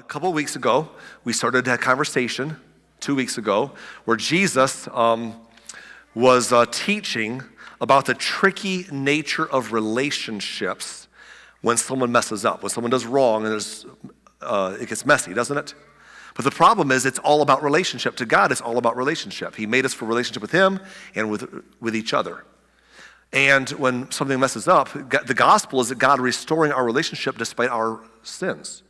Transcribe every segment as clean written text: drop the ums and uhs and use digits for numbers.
A couple of weeks ago, we started that conversation, 2 weeks ago, where Jesus was teaching about the tricky nature of relationships when someone messes up, when someone does wrong, and it gets messy, doesn't it? But the problem is it's all about relationship. To God, it's all about relationship. He made us for relationship with Him and with each other. And when something messes up, the gospel is that God restoring our relationship despite our sins.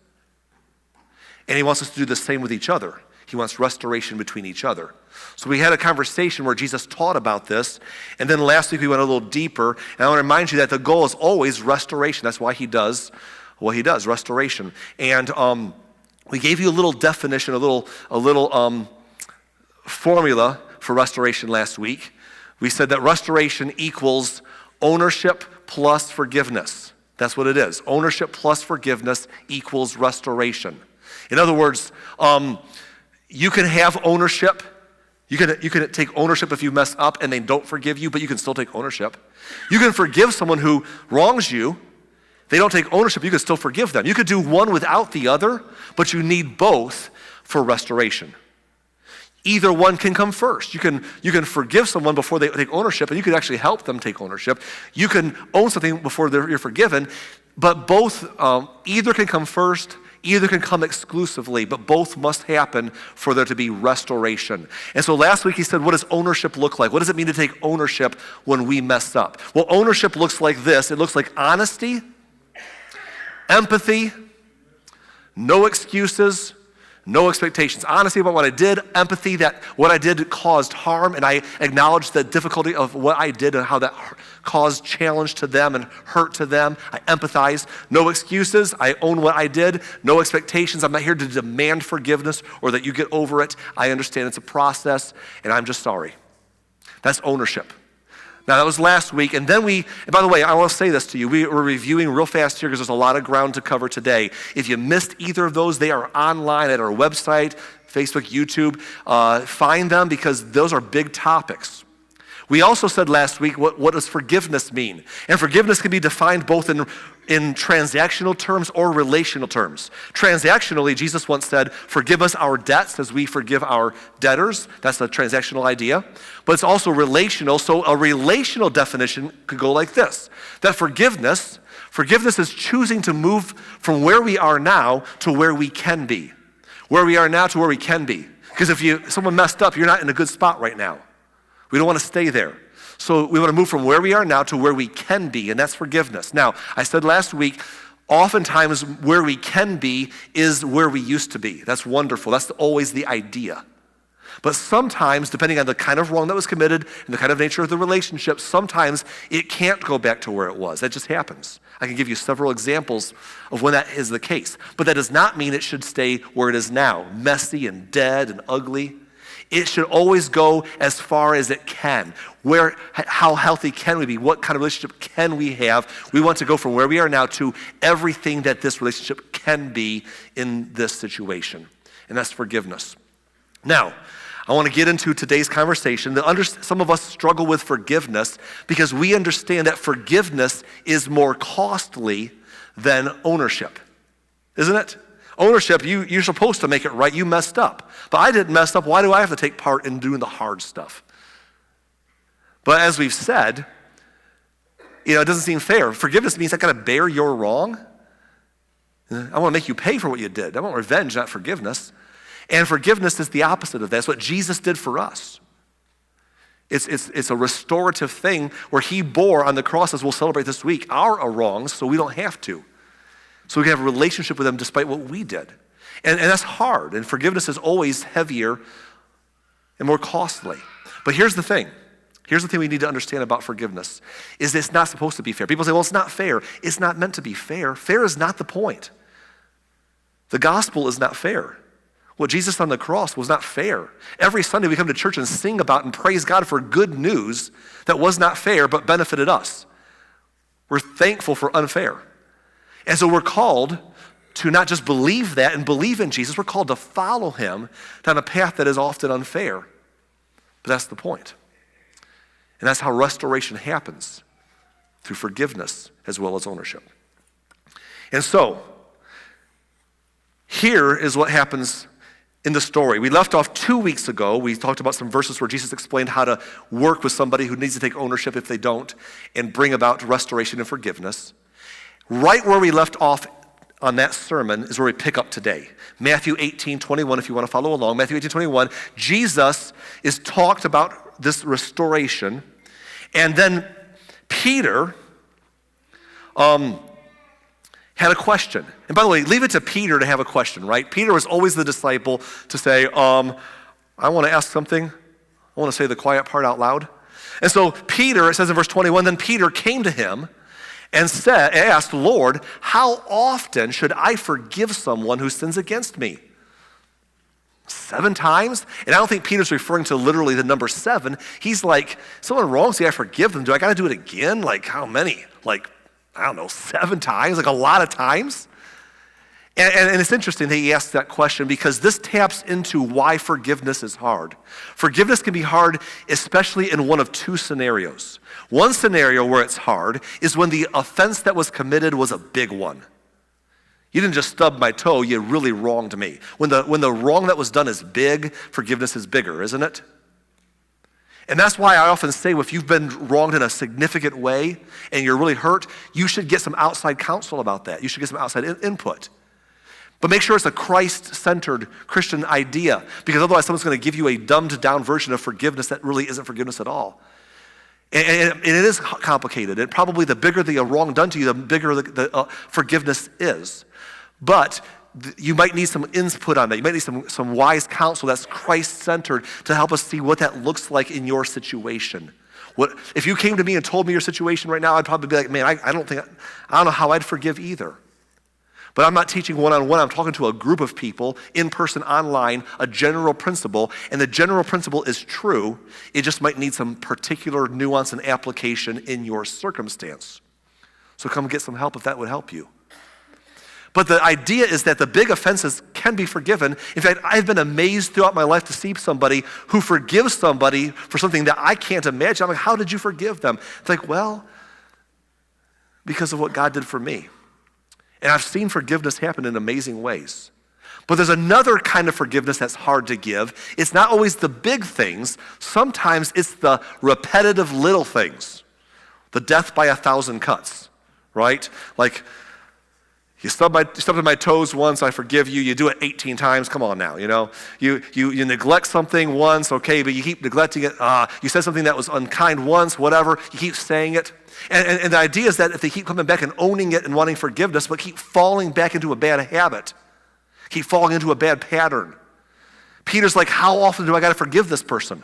And He wants us to do the same with each other. He wants restoration between each other. So we had a conversation where Jesus taught about this, and then last week we went a little deeper, and I want to remind you that the goal is always restoration. That's why He does what He does, restoration. And we gave you a little definition, a little formula for restoration last week. We said that restoration equals ownership plus forgiveness. That's what it is. Ownership plus forgiveness equals restoration. In other words, you can have ownership. You can take ownership if you mess up and they don't forgive you, but you can still take ownership. You can forgive someone who wrongs you. They don't take ownership, you can still forgive them. You could do one without the other, but you need both for restoration. Either one can come first. You can forgive someone before they take ownership, and you can actually help them take ownership. You can own something before you're forgiven, but both, either can come first, either can come exclusively, but both must happen for there to be restoration. And so last week he said, what does ownership look like? What does it mean to take ownership when we mess up? Well, ownership looks like this. It looks like honesty, empathy, no excuses, no expectations. Honesty about what I did, empathy that what I did caused harm, and I acknowledge the difficulty of what I did and how that caused challenge to them and hurt to them. I empathize. No excuses. I own what I did. No expectations. I'm not here to demand forgiveness or that you get over it. I understand it's a process, and I'm just sorry. That's ownership. Now, that was last week, and then and by the way, I want to say this to you. We were reviewing real fast here because there's a lot of ground to cover today. If you missed either of those, they are online at our website, Facebook, YouTube. Find them because those are big topics. We also said last week, what does forgiveness mean? And forgiveness can be defined both in transactional terms or relational terms. Transactionally, Jesus once said, forgive us our debts as we forgive our debtors. That's a transactional idea. But it's also relational. So a relational definition could go like this, that forgiveness is choosing to move from where we are now to where we can be. Where we are now to where we can be. Because if someone messed up, you're not in a good spot right now. We don't want to stay there. So we want to move from where we are now to where we can be, and that's forgiveness. Now, I said last week, oftentimes where we can be is where we used to be. That's wonderful. That's always the idea. But sometimes, depending on the kind of wrong that was committed and the kind of nature of the relationship, sometimes it can't go back to where it was. That just happens. I can give you several examples of when that is the case. But that does not mean it should stay where it is now, messy and dead and ugly. It should always go as far as it can. How healthy can we be? What kind of relationship can we have? We want to go from where we are now to everything that this relationship can be in this situation. And that's forgiveness. Now, I want to get into today's conversation. Some of us struggle with forgiveness because we understand that forgiveness is more costly than ownership. Isn't it? Ownership, you're supposed to make it right. You messed up. But I didn't mess up. Why do I have to take part in doing the hard stuff? But as we've said, it doesn't seem fair. Forgiveness means I got to bear your wrong. I want to make you pay for what you did. I want revenge, not forgiveness. And forgiveness is the opposite of that. That's what Jesus did for us. It's a restorative thing where He bore on the cross, as we'll celebrate this week, our wrongs so we don't have to. So we can have a relationship with Him despite what we did. And that's hard. And forgiveness is always heavier and more costly. But here's the thing. Here's the thing we need to understand about forgiveness, is it's not supposed to be fair. People say, well, it's not fair. It's not meant to be fair. Fair is not the point. The gospel is not fair. What Jesus on the cross was not fair. Every Sunday we come to church and sing about and praise God for good news that was not fair but benefited us. We're thankful for unfair. And so we're called to not just believe that and believe in Jesus, we're called to follow Him down a path that is often unfair. But that's the point. And that's how restoration happens, through forgiveness as well as ownership. And so, here is what happens in the story. We left off 2 weeks ago. We talked about some verses where Jesus explained how to work with somebody who needs to take ownership if they don't and bring about restoration and forgiveness. Right where we left off on that sermon is where we pick up today. Matthew 18:21, if you want to follow along. Matthew 18:21, Jesus is talked about this restoration. And then Peter had a question. And by the way, leave it to Peter to have a question, right? Peter was always the disciple to say, I want to ask something. I want to say the quiet part out loud. And so Peter, it says in verse 21, then Peter came to him and asked, Lord, how often should I forgive someone who sins against me? 7 times? And I don't think Peter's referring to literally the number 7. He's like, someone wrongs me, I forgive them. Do I got to do it again? Like how many? Like, I don't know, 7 times? Like a lot of times? And it's interesting that he asked that question because this taps into why forgiveness is hard. Forgiveness can be hard, especially in one of 2 scenarios. One scenario where it's hard is when the offense that was committed was a big one. You didn't just stub my toe, you really wronged me. When the wrong that was done is big, forgiveness is bigger, isn't it? And that's why I often say if you've been wronged in a significant way and you're really hurt, you should get some outside counsel about that. You should get some outside input. But make sure it's a Christ-centered Christian idea, because otherwise someone's going to give you a dumbed-down version of forgiveness that really isn't forgiveness at all. And it is complicated. And probably the bigger the wrong done to you, the bigger the forgiveness is. But you might need some input on that. You might need some wise counsel that's Christ-centered to help us see what that looks like in your situation. If you came to me and told me your situation right now, I'd probably be like, man, I don't know how I'd forgive either. But I'm not teaching one-on-one. I'm talking to a group of people, in person, online, a general principle. And the general principle is true. It just might need some particular nuance and application in your circumstance. So come get some help if that would help you. But the idea is that the big offenses can be forgiven. In fact, I've been amazed throughout my life to see somebody who forgives somebody for something that I can't imagine. I'm like, how did you forgive them? It's like, well, because of what God did for me. And I've seen forgiveness happen in amazing ways. But there's another kind of forgiveness that's hard to give. It's not always the big things. Sometimes it's the repetitive little things. The death by 1,000 cuts, right? Like, you stubbed on my toes once, I forgive you. You do it 18 times, come on now, you know. You neglect something once, okay, but you keep neglecting it. You said something that was unkind once, whatever. You keep saying it. And the idea is that if they keep coming back and owning it and wanting forgiveness, but keep falling back into a bad habit, keep falling into a bad pattern. Peter's like, how often do I got to forgive this person?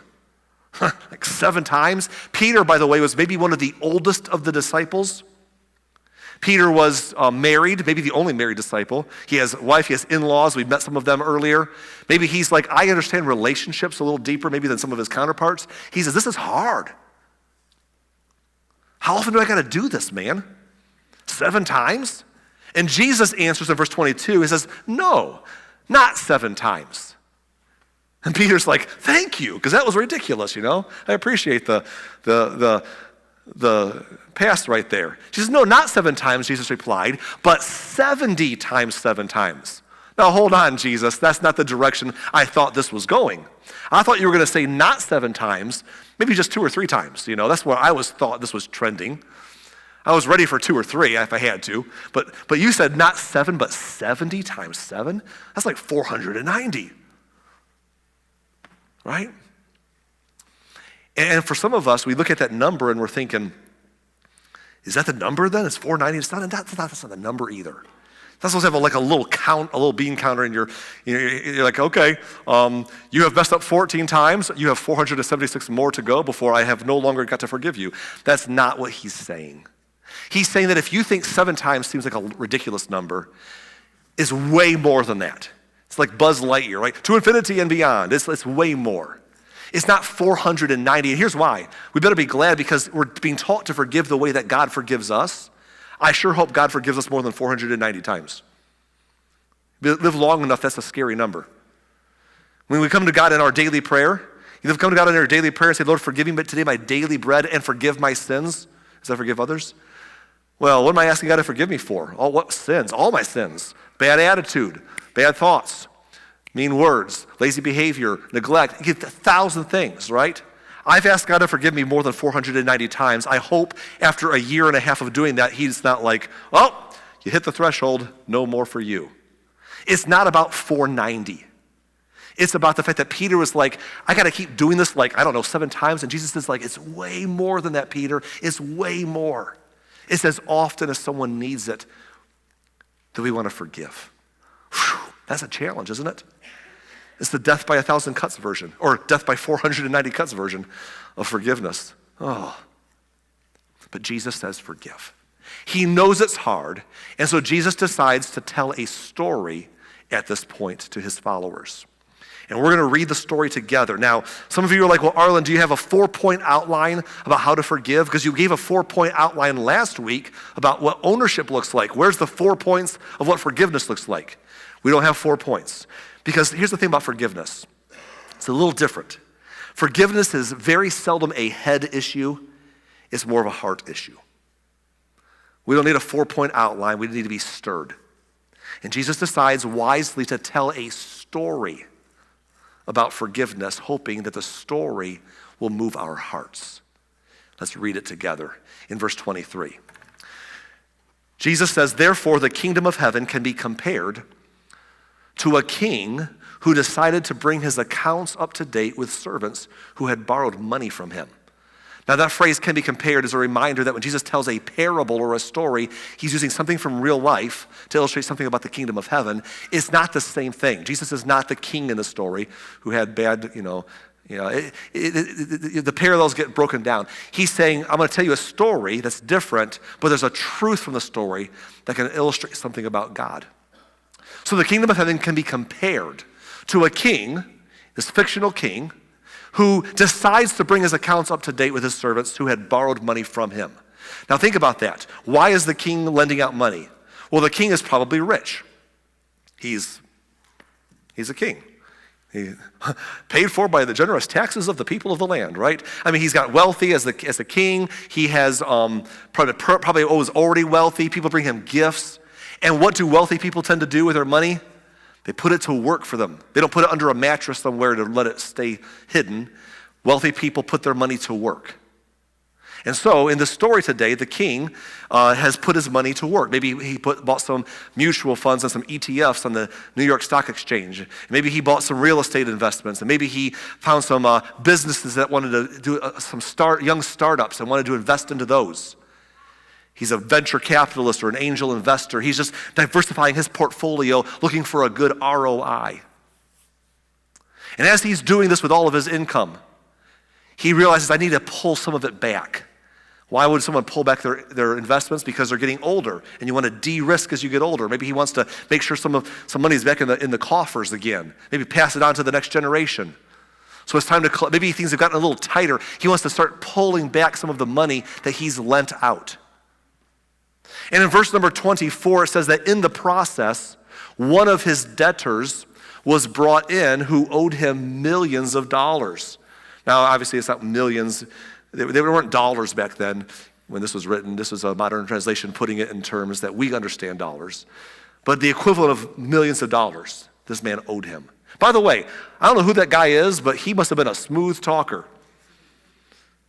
Like 7 times? Peter, by the way, was maybe one of the oldest of the disciples. Peter was married, maybe the only married disciple. He has a wife, he has in-laws. We've met some of them earlier. Maybe he's like, I understand relationships a little deeper maybe than some of his counterparts. He says, this is hard. How often do I got to do this, man? 7 times? And Jesus answers in verse 22, he says, no, not 7 times. And Peter's like, thank you, because that was ridiculous, you know? I appreciate the pass right there. She says, no, not 7 times, Jesus replied, but 70 times 7 times. Now hold on, Jesus, that's not the direction I thought this was going. I thought you were going to say not 7 times, maybe just 2 or 3 times, you know. That's where I thought this was trending. I was ready for 2 or 3 if I had to, but you said not 7, but 70 times 7? That's like 490, right? And for some of us, we look at that number and we're thinking, is that the number then? It's 490? That's not the number either. That's supposed to have a little count, a little bean counter in you're like, okay, you have messed up 14 times. You have 476 more to go before I have no longer got to forgive you. That's not what he's saying. He's saying that if you think 7 times seems like a ridiculous number, it's way more than that. It's like Buzz Lightyear, right? To infinity and beyond. It's way more. It's not 490. And here's why. We better be glad because we're being taught to forgive the way that God forgives us. I sure hope God forgives us more than 490 times. Live long enough, that's a scary number. When we come to God in our daily prayer, you come to God in our daily prayer and say, Lord, forgive me today my daily bread and forgive my sins. Does that forgive others? Well, what am I asking God to forgive me for? What sins? All my sins. Bad attitude, bad thoughts, mean words, lazy behavior, neglect. You get 1,000 things, right? I've asked God to forgive me more than 490 times. I hope after a year and a half of doing that, he's not like, oh, you hit the threshold, no more for you. It's not about 490. It's about the fact that Peter was like, I got to keep doing this 7 times. And Jesus is like, it's way more than that, Peter. It's way more. It's as often as someone needs it that we want to forgive. Whew, that's a challenge, isn't it? It's the death by 1,000 cuts version, or death by 490 cuts version of forgiveness. Oh. But Jesus says forgive. He knows it's hard, and so Jesus decides to tell a story at this point to his followers. And we're going to read the story together. Now, some of you are like, well, Arlen, do you have a 4-point outline about how to forgive? Because you gave a 4-point outline last week about what ownership looks like. Where's the 4 points of what forgiveness looks like? We don't have 4 points. Because here's the thing about forgiveness. It's a little different. Forgiveness is very seldom a head issue. It's more of a heart issue. We don't need a 4-point outline. We need to be stirred. And Jesus decides wisely to tell a story about forgiveness, hoping that the story will move our hearts. Let's read it together in verse 23. Jesus says, therefore, the kingdom of heaven can be compared to a king who decided to bring his accounts up to date with servants who had borrowed money from him. Now that phrase can be compared as a reminder that when Jesus tells a parable or a story, he's using something from real life to illustrate something about the kingdom of heaven. It's not the same thing. Jesus is not the king in the story who had bad, the parallels get broken down. He's saying, I'm going to tell you a story that's different, but there's a truth from the story that can illustrate something about God. So the kingdom of heaven can be compared to a king, this fictional king, who decides to bring his accounts up to date with his servants who had borrowed money from him. Now think about that. Why is the king lending out money? Well, the king is probably rich. He's a king. He, paid for by the generous taxes of the people of the land, right? I mean, he's got wealthy as the king. He has probably was already wealthy. People bring him gifts. And what do wealthy people tend to do with their money? They put it to work for them. They don't put it under a mattress somewhere to let it stay hidden. Wealthy people put their money to work. And so in the story today, the king has put his money to work. Maybe he bought some mutual funds and some ETFs on the New York Stock Exchange. Maybe he bought some real estate investments. And maybe he found some businesses that wanted to do young startups and wanted to invest into those. He's a venture capitalist or an angel investor. He's just diversifying his portfolio, looking for a good ROI. And as he's doing this with all of his income, he realizes, I need to pull some of it back. Why would someone pull back their investments? Because they're getting older, and you want to de-risk as you get older. Maybe he wants to make sure some money is back in the coffers again. Maybe pass it on to the next generation. So it's time to, maybe things have gotten a little tighter. He wants to start pulling back some of the money that he's lent out. And in verse number 24, it says that in the process, one of his debtors was brought in who owed him millions of dollars. Now, obviously, it's not millions. They weren't dollars back then when this was written. This was a modern translation putting it in terms that we understand dollars. But the equivalent of millions of dollars, this man owed him. By the way, I don't know who that guy is, but he must have been a smooth talker.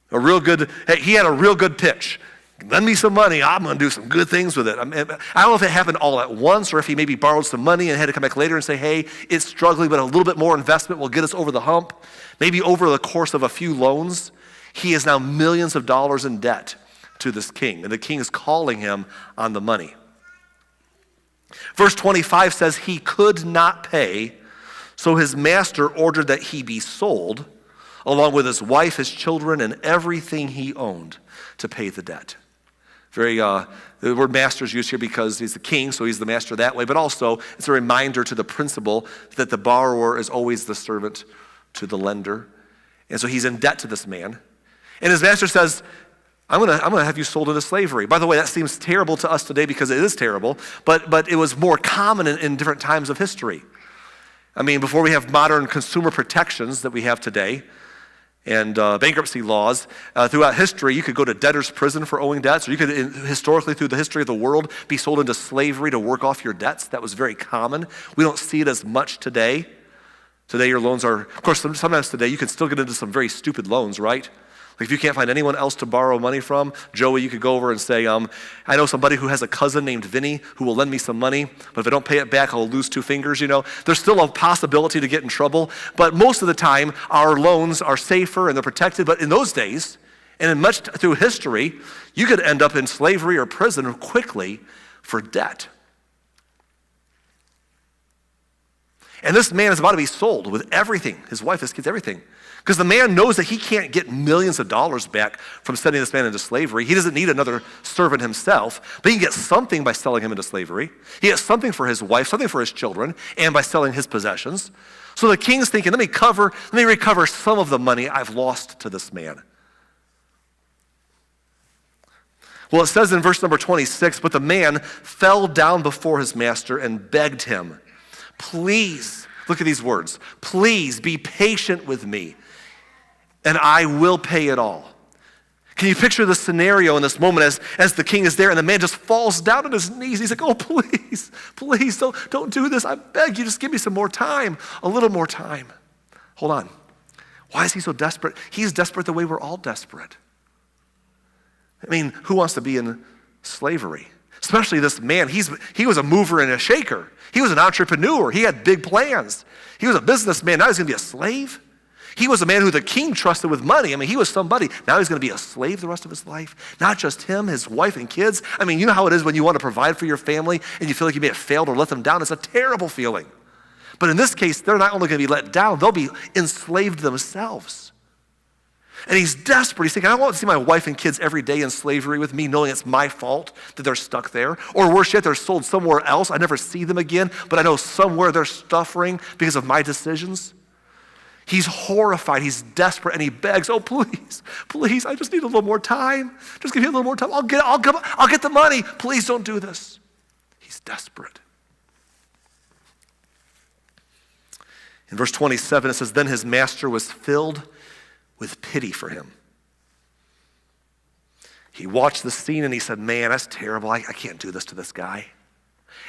He had a real good pitch. Lend me some money, I'm going to do some good things with it. I don't know if it happened all at once or if he maybe borrowed some money and had to come back later and say, hey, it's struggling, but a little bit more investment will get us over the hump. Maybe over the course of a few loans, he is now millions of dollars in debt to this king, and the king is calling him on the money. Verse 25 says he could not pay, so his master ordered that he be sold, along with his wife, his children, and everything he owned to pay the debt. The word master is used here because he's the king, so he's the master that way, but also it's a reminder to the principle that the borrower is always the servant to the lender. And so he's in debt to this man. And his master says, I'm gonna have you sold into slavery. By the way, that seems terrible to us today because it is terrible, but it was more common in different times of history. I mean, before we have modern consumer protections that we have today, and bankruptcy laws. Throughout history, you could go to debtor's prison for owing debts, or you could, historically through the history of the world, be sold into slavery to work off your debts. That was very common. We don't see it as much today. Today your loans are, of course, sometimes today you can still get into some very stupid loans, right? Like if you can't find anyone else to borrow money from, Joey, you could go over and say, I know somebody who has a cousin named Vinny who will lend me some money, but if I don't pay it back, I'll lose 2 fingers, There's still a possibility to get in trouble, but most of the time, our loans are safer and they're protected. But in those days, and in much through history, you could end up in slavery or prison quickly for debt. And this man is about to be sold with everything, his wife, his kids, everything. Because the man knows that he can't get millions of dollars back from sending this man into slavery. He doesn't need another servant himself, but he can get something by selling him into slavery. He gets something for his wife, something for his children, and by selling his possessions. So the king's thinking, let me recover some of the money I've lost to this man. Well, it says in verse number 26, but the man fell down before his master and begged him, please, look at these words, please be patient with me, and I will pay it all. Can you picture the scenario in this moment as the king is there and the man just falls down on his knees? He's like, oh, please, don't do this. I beg you, just give me some more time, a little more time. Hold on. Why is he so desperate? He's desperate the way we're all desperate. I mean, who wants to be in slavery? Especially this man. He was a mover and a shaker. He was an entrepreneur. He had big plans. He was a businessman. Now he's going to be a slave. He was a man who the king trusted with money. I mean, he was somebody. Now he's going to be a slave the rest of his life. Not just him, his wife and kids. I mean, you know how it is when you want to provide for your family and you feel like you may have failed or let them down. It's a terrible feeling. But in this case, they're not only going to be let down, they'll be enslaved themselves. And he's desperate. He's thinking, I want to see my wife and kids every day in slavery with me, knowing it's my fault that they're stuck there. Or worse yet, they're sold somewhere else. I never see them again, but I know somewhere they're suffering because of my decisions. He's horrified. He's desperate, and he begs, oh, please, I just need a little more time. Just give me a little more time. I'll get the money. Please don't do this. He's desperate. In verse 27, it says, then his master was filled with pity for him. He watched the scene and he said, man, that's terrible. I can't do this to this guy.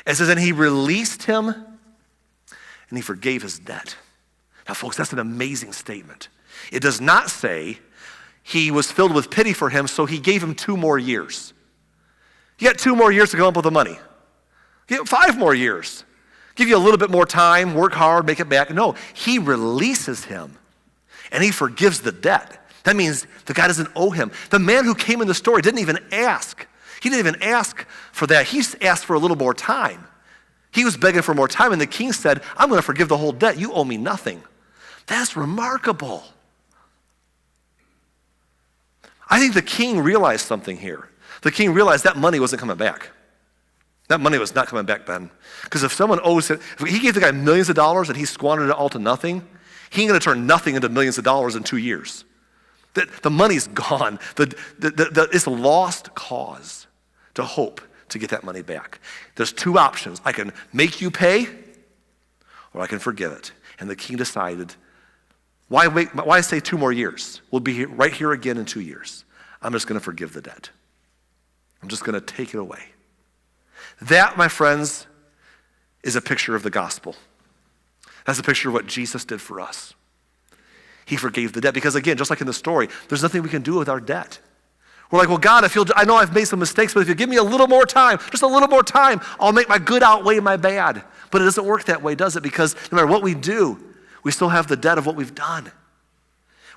And it says, and he released him and he forgave his debt. Now, folks, that's an amazing statement. It does not say he was filled with pity for him, so he gave him 2 more years. You got 2 more years to come up with the money. You got 5 more years. Give you a little bit more time, work hard, make it back. No, he releases him. And he forgives the debt. That means the guy doesn't owe him. The man who came in the story didn't even ask. He didn't even ask for that. He asked for a little more time. He was begging for more time, and the king said, I'm going to forgive the whole debt. You owe me nothing. That's remarkable. I think the king realized something here. The king realized that money wasn't coming back. That money was not coming back, Ben. Because if someone owes it, if he gave the guy millions of dollars and he squandered it all to nothing, he ain't going to turn nothing into millions of dollars in 2 years. The money's gone. It's a lost cause to hope to get that money back. There's 2 options. I can make you pay, or I can forgive it. And the king decided, why say 2 more years? We'll be right here again in 2 years. I'm just going to forgive the debt. I'm just going to take it away. That, my friends, is a picture of the gospel. That's a picture of what Jesus did for us. He forgave the debt. Because again, just like in the story, there's nothing we can do with our debt. We're like, well, God, I know I've made some mistakes, but if you give me a little more time, just a little more time, I'll make my good outweigh my bad. But it doesn't work that way, does it? Because no matter what we do, we still have the debt of what we've done.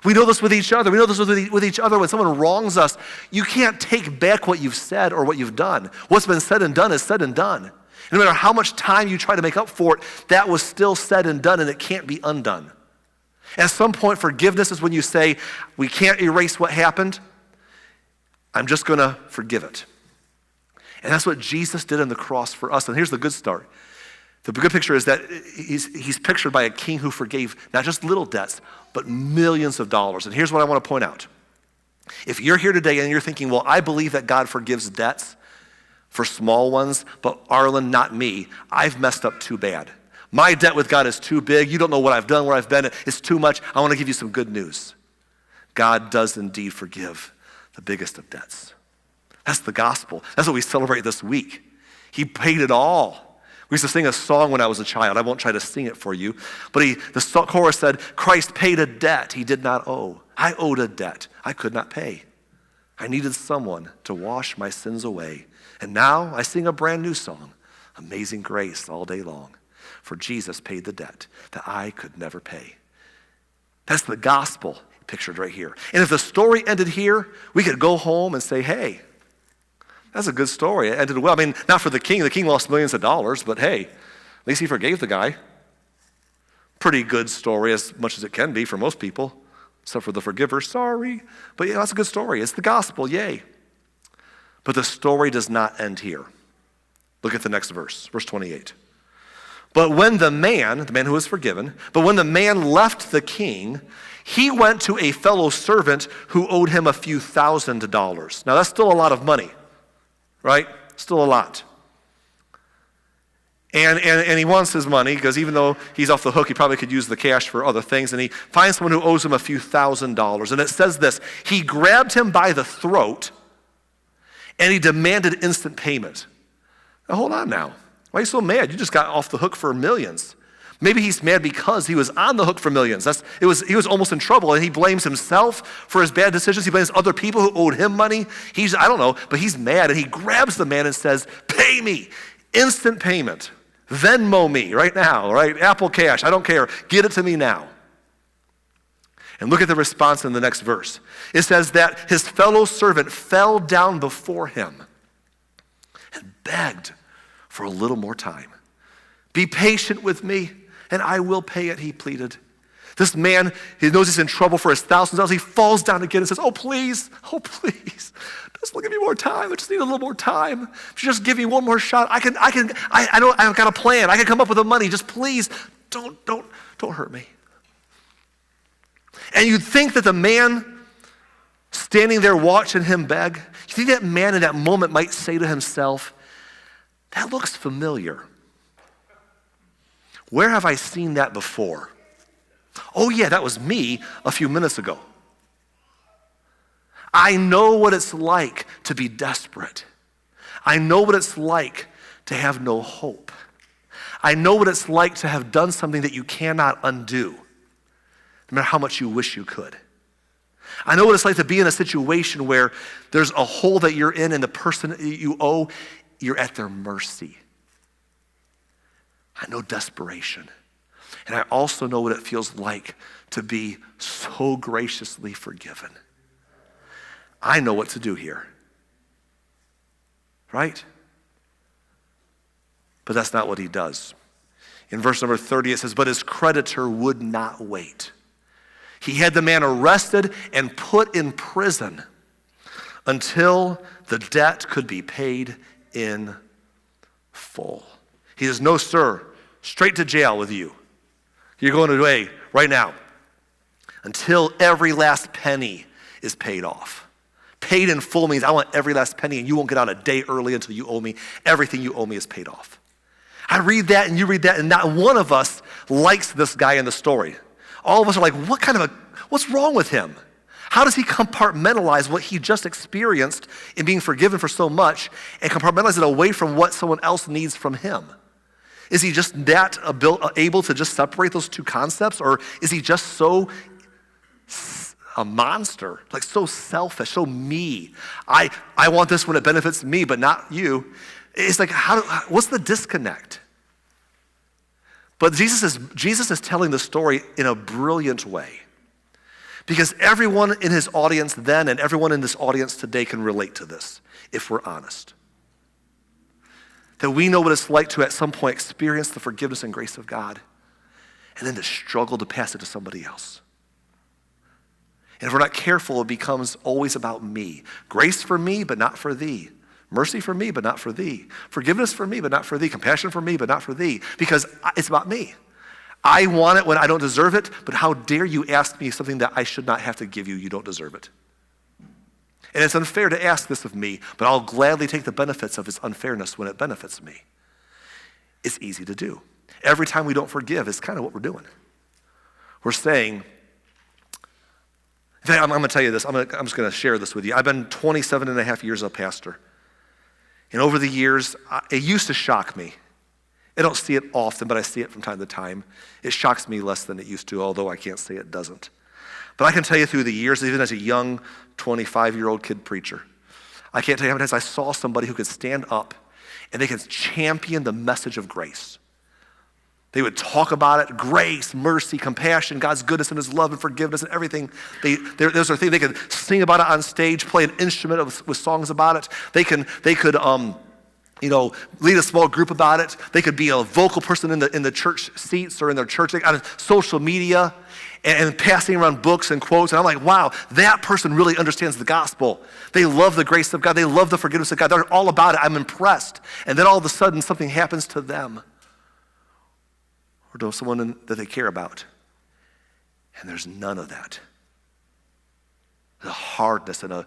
We know this with each other. We know this with each other. When someone wrongs us, you can't take back what you've said or what you've done. What's been said and done is said and done. No matter how much time you try to make up for it, that was still said and done, and it can't be undone. At some point, forgiveness is when you say, we can't erase what happened. I'm just going to forgive it. And that's what Jesus did on the cross for us. And here's the good story. The good picture is that he's pictured by a king who forgave not just little debts, but millions of dollars. And here's what I want to point out. If you're here today and you're thinking, well, I believe that God forgives debts for small ones, but Arlen, not me. I've messed up too bad. My debt with God is too big. You don't know what I've done, where I've been. It's too much. I want to give you some good news. God does indeed forgive the biggest of debts. That's the gospel. That's what we celebrate this week. He paid it all. We used to sing a song when I was a child. I won't try to sing it for you. But the chorus said, Christ paid a debt he did not owe. I owed a debt I could not pay. I needed someone to wash my sins away. And now I sing a brand new song, Amazing Grace, all day long. For Jesus paid the debt that I could never pay. That's the gospel pictured right here. And if the story ended here, we could go home and say, hey, that's a good story. It ended well. I mean, not for the king. The king lost millions of dollars, but hey, at least he forgave the guy. Pretty good story, as much as it can be for most people, except for the forgiver. Sorry. But yeah, that's a good story. It's the gospel, yay. But the story does not end here. Look at the next verse 28. But when the man who was forgiven, but when the man left the king, he went to a fellow servant who owed him a few $1,000s. Now that's still a lot of money, right? Still a lot. And he wants his money because even though he's off the hook, he probably could use the cash for other things. And he finds someone who owes him a few $1,000s. And it says this, he grabbed him by the throat and he demanded instant payment. Now hold on now. Why are you so mad? You just got off the hook for millions. Maybe he's mad because he was on the hook for millions. He was almost in trouble, and he blames himself for his bad decisions. He blames other people who owed him money. I don't know, but he's mad, and he grabs the man and says, pay me, instant payment. Venmo me right now, right? Apple Cash, I don't care. Get it to me now. And look at the response in the next verse. It says that his fellow servant fell down before him and begged for a little more time. Be patient with me, and I will pay it, he pleaded. This man, he knows he's in trouble for his $1,000. He falls down again and says, oh, please, just give me more time. I just need a little more time. Just give me one more shot. I know I've got a plan. I can come up with the money. Just please, don't hurt me. And you'd think that the man standing there watching him beg, you think that man in that moment might say to himself, that looks familiar. Where have I seen that before? Oh yeah, that was me a few minutes ago. I know what it's like to be desperate. I know what it's like to have no hope. I know what it's like to have done something that you cannot undo, no matter how much you wish you could. I know what it's like to be in a situation where there's a hole that you're in and the person you owe, you're at their mercy. I know desperation. And I also know what it feels like to be so graciously forgiven. I know what to do here. Right? But that's not what he does. In verse number 30, it says, but his creditor would not wait. He had the man arrested and put in prison until the debt could be paid in full. He says, no, sir, straight to jail with you. You're going away right now until every last penny is paid off. Paid in full means I want every last penny, and you won't get out a day early until you owe me. Everything you owe me is paid off. I read that and you read that, and not one of us likes this guy in the story. All of us are like, what's wrong with him? How does he compartmentalize what he just experienced in being forgiven for so much and compartmentalize it away from what someone else needs from him? Is he just that able to just separate those two concepts, or is he just so a monster, like so selfish, so me? I want this when it benefits me, but not you. It's like, what's the disconnect? But Jesus is telling the story in a brilliant way, because everyone in his audience then and everyone in this audience today can relate to this, if we're honest. That we know what it's like to at some point experience the forgiveness and grace of God, and then to struggle to pass it to somebody else. And if we're not careful, it becomes always about me. Grace for me, but not for thee. Mercy for me, but not for thee. Forgiveness for me, but not for thee. Compassion for me, but not for thee. Because it's about me. I want it when I don't deserve it, but how dare you ask me something that I should not have to give you? You don't deserve it. And it's unfair to ask this of me, but I'll gladly take the benefits of its unfairness when it benefits me. It's easy to do. Every time we don't forgive is kind of what we're doing. We're saying, In fact, I'm going to tell you this. I'm just going to share this with you. I've been 27 and a half years a pastor. And over the years, it used to shock me. I don't see it often, but I see it from time to time. It shocks me less than it used to, although I can't say it doesn't. But I can tell you through the years, even as a young 25-year-old kid preacher, I can't tell you how many times I saw somebody who could stand up and they could champion the message of grace. They would talk about it, grace, mercy, compassion, God's goodness and his love and forgiveness and everything. Those are things they could sing about it on stage, play an instrument with songs about it. They could lead a small group about it. They could be a vocal person in the church seats or in their church, on social media and passing around books and quotes. And I'm like, wow, that person really understands the gospel. They love the grace of God. They love the forgiveness of God. They're all about it. I'm impressed. And then all of a sudden something happens to them or to someone that they care about. And there's none of that. The hardness and a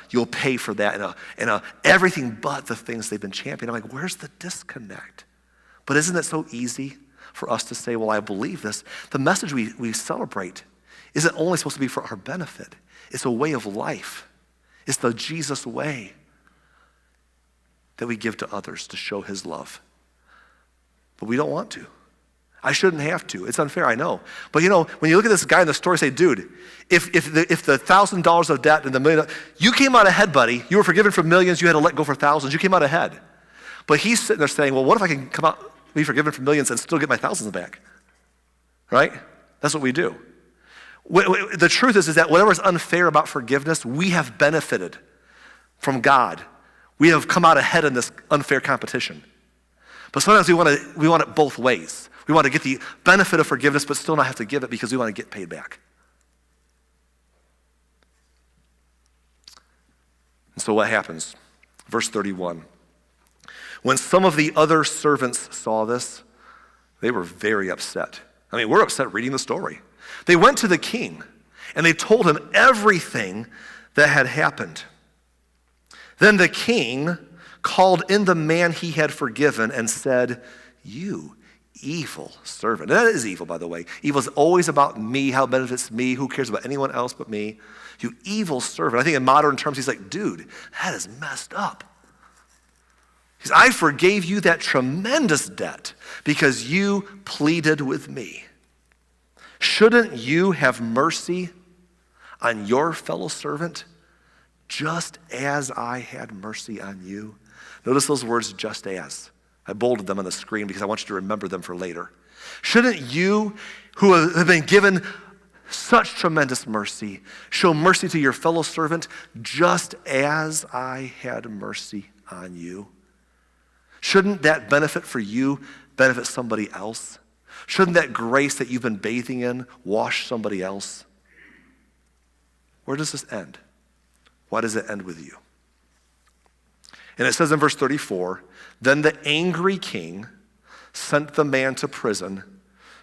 you'll pay for that and a everything but the things they've been championing. I'm like, where's the disconnect? But isn't it so easy for us to say, well, I believe this? The message we celebrate isn't only supposed to be for our benefit. It's a way of life. It's the Jesus way that we give to others to show his love. But we don't want to. I shouldn't have to. It's unfair, I know. But when you look at this guy in the story, say, dude, if the $1,000 of debt and the million, you came out ahead, buddy. You were forgiven for millions. You had to let go for thousands. You came out ahead. But he's sitting there saying, well, what if I can come out, be forgiven for millions and still get my thousands back? Right? That's what we do. The truth is that whatever is unfair about forgiveness, we have benefited from God. We have come out ahead in this unfair competition. But sometimes we want it both ways. We want to get the benefit of forgiveness, but still not have to give it because we want to get paid back. And so what happens? Verse 31. When some of the other servants saw this, they were very upset. I mean, we're upset reading the story. They went to the king, and they told him everything that had happened. Then the king called in the man he had forgiven and said, "You evil servant." And that is evil, by the way. Evil is always about me, how it benefits me. Who cares about anyone else but me? You evil servant. I think in modern terms, he's like, dude, that is messed up. He says, I forgave you that tremendous debt because you pleaded with me. Shouldn't you have mercy on your fellow servant just as I had mercy on you? Notice those words, just as. I bolded them on the screen because I want you to remember them for later. Shouldn't you, who have been given such tremendous mercy, show mercy to your fellow servant just as I had mercy on you? Shouldn't that benefit for you benefit somebody else? Shouldn't that grace that you've been bathing in wash somebody else? Where does this end? Why does it end with you? And it says in verse 34, then the angry king sent the man to prison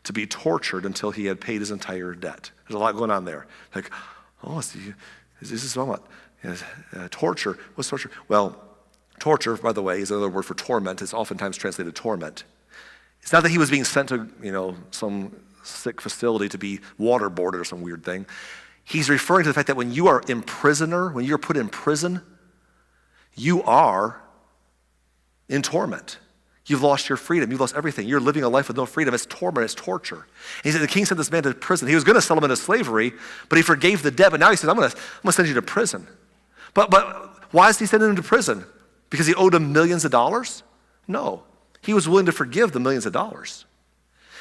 to be tortured until he had paid his entire debt. There's a lot going on there. Like, is this what? Torture. What's torture? Well, torture, by the way, is another word for torment. It's oftentimes translated torment. It's not that he was being sent to, some sick facility to be waterboarded or some weird thing. He's referring to the fact that when you are in prisoner, when you're put in prison, you are in torment. You've lost your freedom. You've lost everything. You're living a life with no freedom. It's torment. It's torture. And he said the king sent this man to prison. He was going to sell him into slavery, but he forgave the debt. But now he says, I'm going to send you to prison. But why is he sending him to prison? Because he owed him millions of dollars? No. He was willing to forgive the millions of dollars.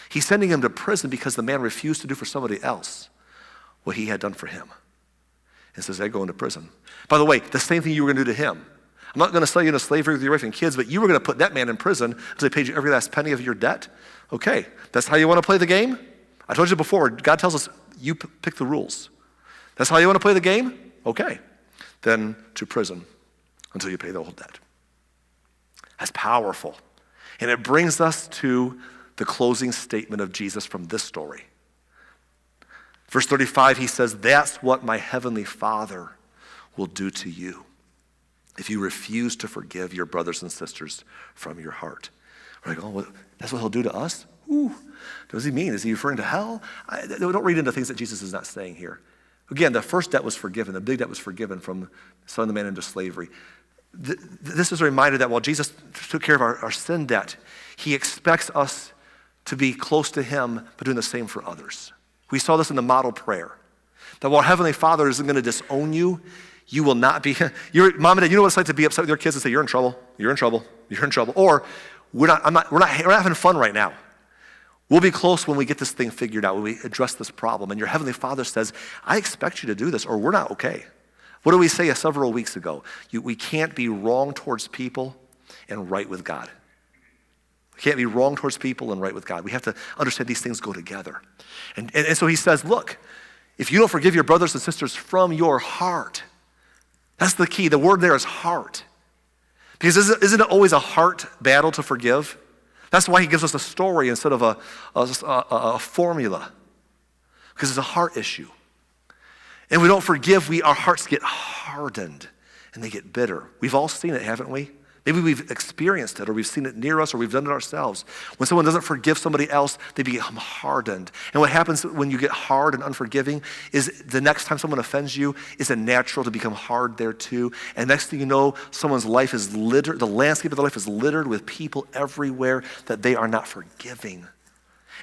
He's sending him to prison because the man refused to do for somebody else what he had done for him. And says, they go into prison. By the way, the same thing you were going to do to him. I'm not going to sell you into slavery with your wife and kids, but you were going to put that man in prison until they paid you every last penny of your debt. Okay, that's how you want to play the game? I told you before, God tells us you pick the rules. That's how you want to play the game? Okay. Then to prison until you pay the whole debt. That's powerful. And it brings us to the closing statement of Jesus from this story. Verse 35, he says, that's what my heavenly Father will do to you if you refuse to forgive your brothers and sisters from your heart. We're like, that's what he'll do to us? Ooh, what does he mean? Is he referring to hell? Don't read into things that Jesus is not saying here. Again, the first debt was forgiven. The big debt was forgiven from selling the man into slavery. This is a reminder that while Jesus took care of our sin debt, he expects us to be close to him, but doing the same for others. We saw this in the model prayer. That while Heavenly Father isn't going to disown you, you will not be, mom and dad, you know what it's like to be upset with your kids and say, you're in trouble, you're in trouble, you're in trouble. Or we're not having fun right now. We'll be close when we get this thing figured out, when we address this problem. And your Heavenly Father says, I expect you to do this or we're not okay. What did we say several weeks ago? We can't be wrong towards people and right with God. We can't be wrong towards people and right with God. We have to understand these things go together. And so he says, look, if you don't forgive your brothers and sisters from your heart, that's the key. The word there is heart. Because isn't it always a heart battle to forgive? That's why he gives us a story instead of a formula. Because it's a heart issue. And we don't forgive, our hearts get hardened and they get bitter. We've all seen it, haven't we? Maybe we've experienced it or we've seen it near us or we've done it ourselves. When someone doesn't forgive somebody else, they become hardened. And what happens when you get hard and unforgiving is the next time someone offends you, it's a natural to become hard there too. And next thing you know, someone's life is littered, the landscape of their life is littered with people everywhere that they are not forgiving.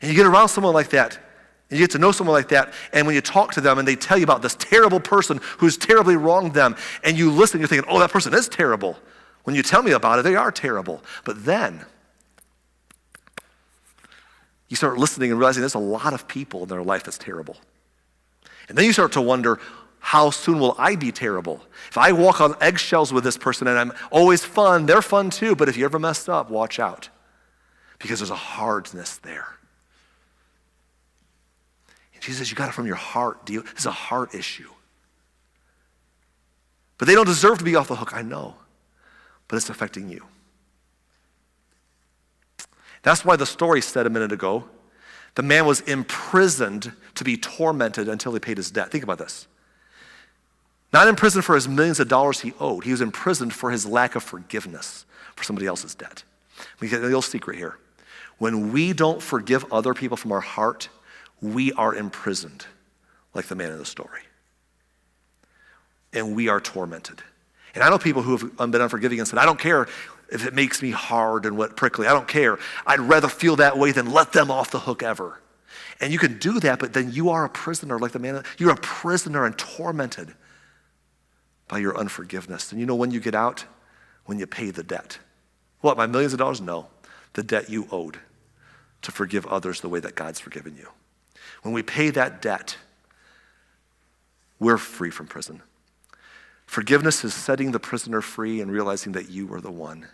And you get around someone like that, and you get to know someone like that, and when you talk to them and they tell you about this terrible person who's terribly wronged them, and you listen, you're thinking, oh, that person is terrible. When you tell me about it, they are terrible. But then you start listening and realizing there's a lot of people in their life that's terrible. And then you start to wonder, how soon will I be terrible? If I walk on eggshells with this person and I'm always fun, they're fun too, but if you ever mess up, watch out. Because there's a hardness there. And Jesus says, you got it from your heart. This is a heart issue. But they don't deserve to be off the hook, I know. But it's affecting you. That's why the story said a minute ago, the man was imprisoned to be tormented until he paid his debt. Think about this. Not in prison for his millions of dollars he owed. He was imprisoned for his lack of forgiveness for somebody else's debt. We get a little secret here. When we don't forgive other people from our heart, we are imprisoned, like the man in the story. And we are tormented. And I know people who have been unforgiving and said, I don't care if it makes me hard and prickly. I don't care. I'd rather feel that way than let them off the hook ever. And you can do that, but then you are a prisoner like the man. You're a prisoner and tormented by your unforgiveness. And you know when you get out? When you pay the debt. What, my millions of dollars? No. The debt you owed to forgive others the way that God's forgiven you. When we pay that debt, we're free from prison. Forgiveness is setting the prisoner free and realizing that you are the one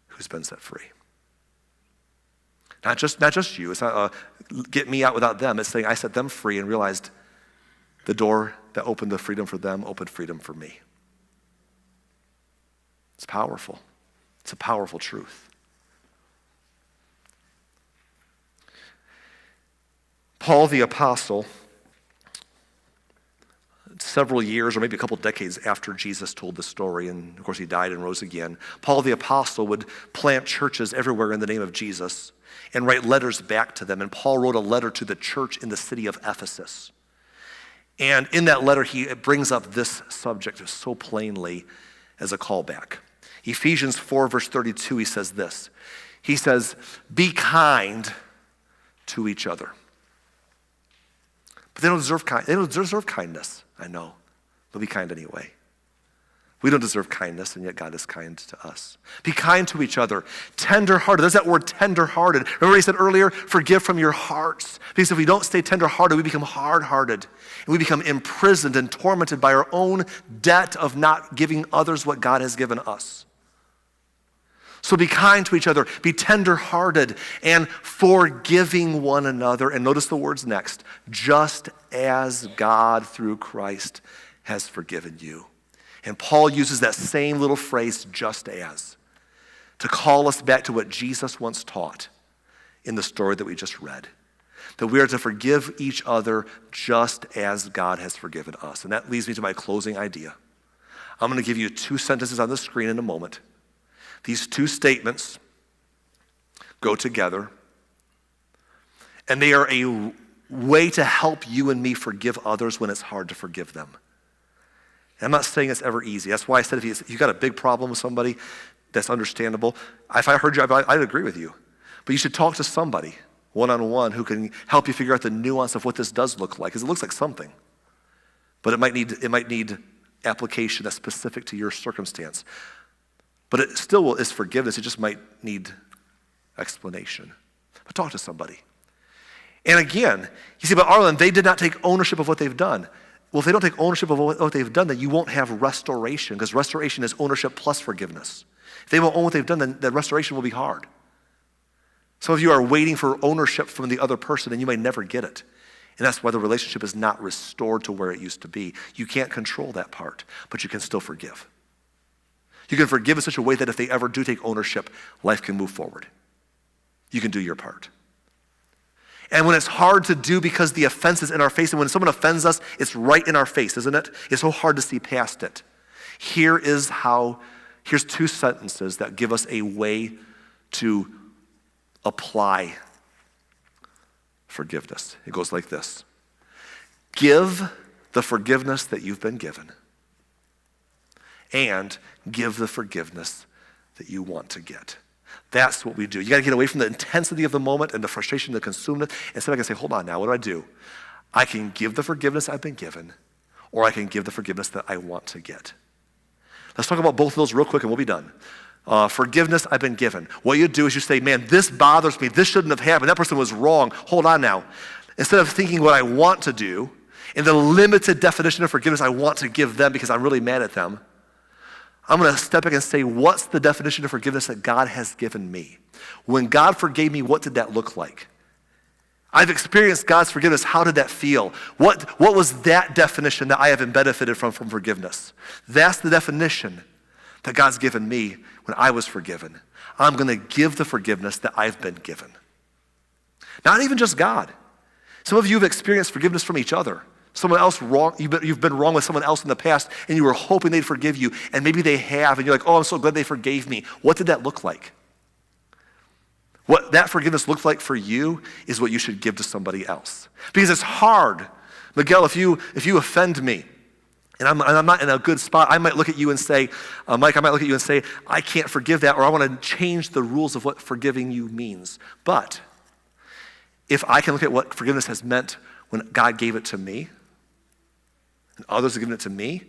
who's been set free. Not just you. It's not get me out without them. It's saying I set them free and realized the door that opened the freedom for them opened freedom for me. It's powerful. It's a powerful truth. Paul the Apostle, several years or maybe a couple decades after Jesus told the story, and of course he died and rose again, Paul the Apostle would plant churches everywhere in the name of Jesus and write letters back to them. And Paul wrote a letter to the church in the city of Ephesus. And in that letter, he brings up this subject so plainly as a callback. Ephesians 4, verse 32, he says this. He says, be kind to each other. But they don't deserve kindness. I know. But be kind anyway. We don't deserve kindness, and yet God is kind to us. Be kind to each other. Tender-hearted. There's that word tender-hearted. Remember what he said earlier? Forgive from your hearts. Because if we don't stay tender-hearted, we become hard-hearted. And we become imprisoned and tormented by our own debt of not giving others what God has given us. So be kind to each other, be tender-hearted, and forgiving one another. And notice the words next. Just as God through Christ has forgiven you. And Paul uses that same little phrase, just as, to call us back to what Jesus once taught in the story that we just read. That we are to forgive each other just as God has forgiven us. And that leads me to my closing idea. I'm going to give you 2 sentences on the screen in a moment. These 2 statements go together, and they are a way to help you and me forgive others when it's hard to forgive them. And I'm not saying it's ever easy. That's why I said if you got a big problem with somebody, that's understandable. If I heard you, I'd agree with you. But you should talk to somebody one-on-one who can help you figure out the nuance of what this does look like, because it looks like something. But it might need application that's specific to your circumstance. But it still is forgiveness. It just might need explanation. But talk to somebody. And again, you see, but Arlen, they did not take ownership of what they've done. Well, if they don't take ownership of what they've done, then you won't have restoration, because restoration is ownership plus forgiveness. If they won't own what they've done, then restoration will be hard. Some of you are waiting for ownership from the other person, and you may never get it. And that's why the relationship is not restored to where it used to be. You can't control that part, but you can still forgive. You can forgive in such a way that if they ever do take ownership, life can move forward. You can do your part. And when it's hard to do because the offense is in our face, and when someone offends us, it's right in our face, isn't it? It's so hard to see past it. Here's 2 sentences that give us a way to apply forgiveness. It goes like this: give the forgiveness that you've been given, and give the forgiveness that you want to get. That's what we do. You got to get away from the intensity of the moment and the frustration that consumed it, and sit back and say, hold on now, what do? I can give the forgiveness I've been given, or I can give the forgiveness that I want to get. Let's talk about both of those real quick and we'll be done. Forgiveness I've been given. What you do is you say, man, this bothers me. This shouldn't have happened. That person was wrong. Hold on now. Instead of thinking what I want to do, in the limited definition of forgiveness I want to give them because I'm really mad at them, I'm going to step back and say, what's the definition of forgiveness that God has given me? When God forgave me, what did that look like? I've experienced God's forgiveness. How did that feel? What was that definition that I have been benefited from forgiveness? That's the definition that God's given me when I was forgiven. I'm going to give the forgiveness that I've been given. Not even just God. Some of you have experienced forgiveness from each other. Someone else wrong, you've been wrong with someone else in the past, and you were hoping they'd forgive you, and maybe they have, and you're like, oh, I'm so glad they forgave me. What did that look like? What that forgiveness looked like for you is what you should give to somebody else. Because it's hard. Miguel, if you offend me, and I'm not in a good spot, I might look at you and say, Mike, I might look at you and say, I can't forgive that, or I want to change the rules of what forgiving you means. But if I can look at what forgiveness has meant when God gave it to me, and others have given it to me,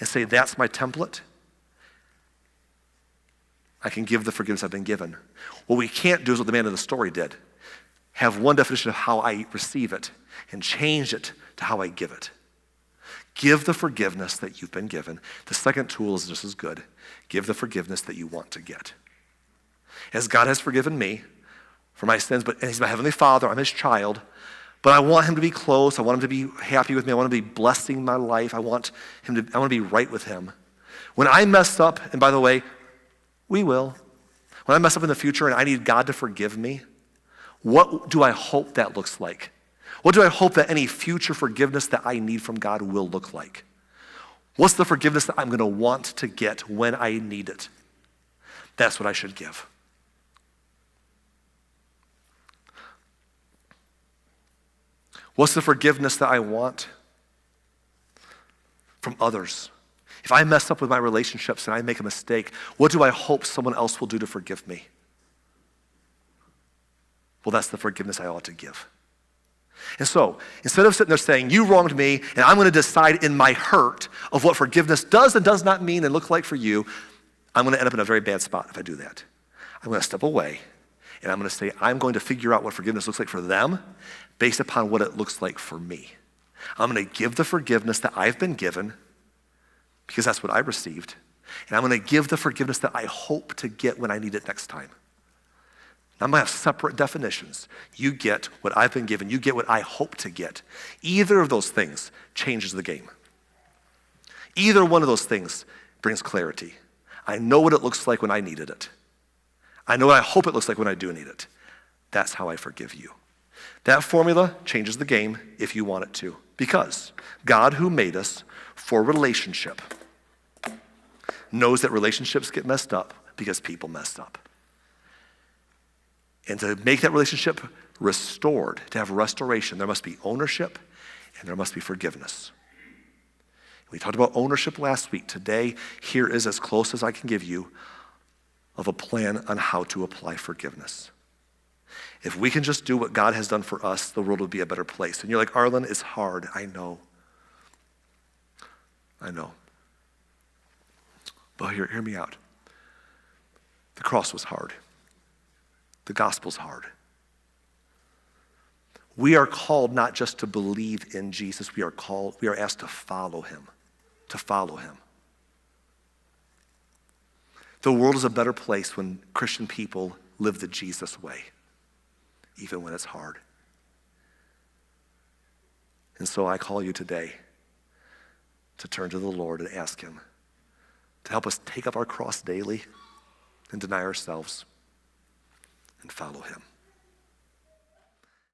and say, that's my template, I can give the forgiveness I've been given. What we can't do is what the man of the story did. Have one definition of how I receive it and change it to how I give it. Give the forgiveness that you've been given. The second tool is just as good. Give the forgiveness that you want to get. As God has forgiven me for my sins, and he's my heavenly Father, I'm his child, but I want him to be close. I want him to be happy with me. I want him to be blessing my life. I want to be right with him. When I mess up, and by the way, we will. When I mess up in the future and I need God to forgive me, what do I hope that looks like? What do I hope that any future forgiveness that I need from God will look like? What's the forgiveness that I'm going to want to get when I need it? That's what I should give. What's the forgiveness that I want from others? If I mess up with my relationships and I make a mistake, what do I hope someone else will do to forgive me? Well, that's the forgiveness I ought to give. And so, instead of sitting there saying, you wronged me, and I'm going to decide in my hurt of what forgiveness does and does not mean and look like for you, I'm going to end up in a very bad spot if I do that. I'm going to step away, and I'm going to say, I'm going to figure out what forgiveness looks like for them based upon what it looks like for me. I'm going to give the forgiveness that I've been given because that's what I received, and I'm going to give the forgiveness that I hope to get when I need it next time. I'm going to have separate definitions. You get what I've been given. You get what I hope to get. Either of those things changes the game. Either one of those things brings clarity. I know what it looks like when I needed it. I know what I hope it looks like when I do need it. That's how I forgive you. That formula changes the game if you want it to. Because God, who made us for relationship, knows that relationships get messed up because people messed up. And to make that relationship restored. To have restoration, there must be ownership and there must be forgiveness. We talked about ownership last week. Today, here is as close as I can give you of a plan on how to apply forgiveness. If we can just do what God has done for us, the world will be a better place. And you're like, Arlen, it's hard. I know. But hear me out. The cross was hard. The gospel's hard. We are called not just to believe in Jesus, we are asked to follow him. To follow him. The world is a better place when Christian people live the Jesus way, even when it's hard. And so I call you today to turn to the Lord and ask him to help us take up our cross daily and deny ourselves and follow him.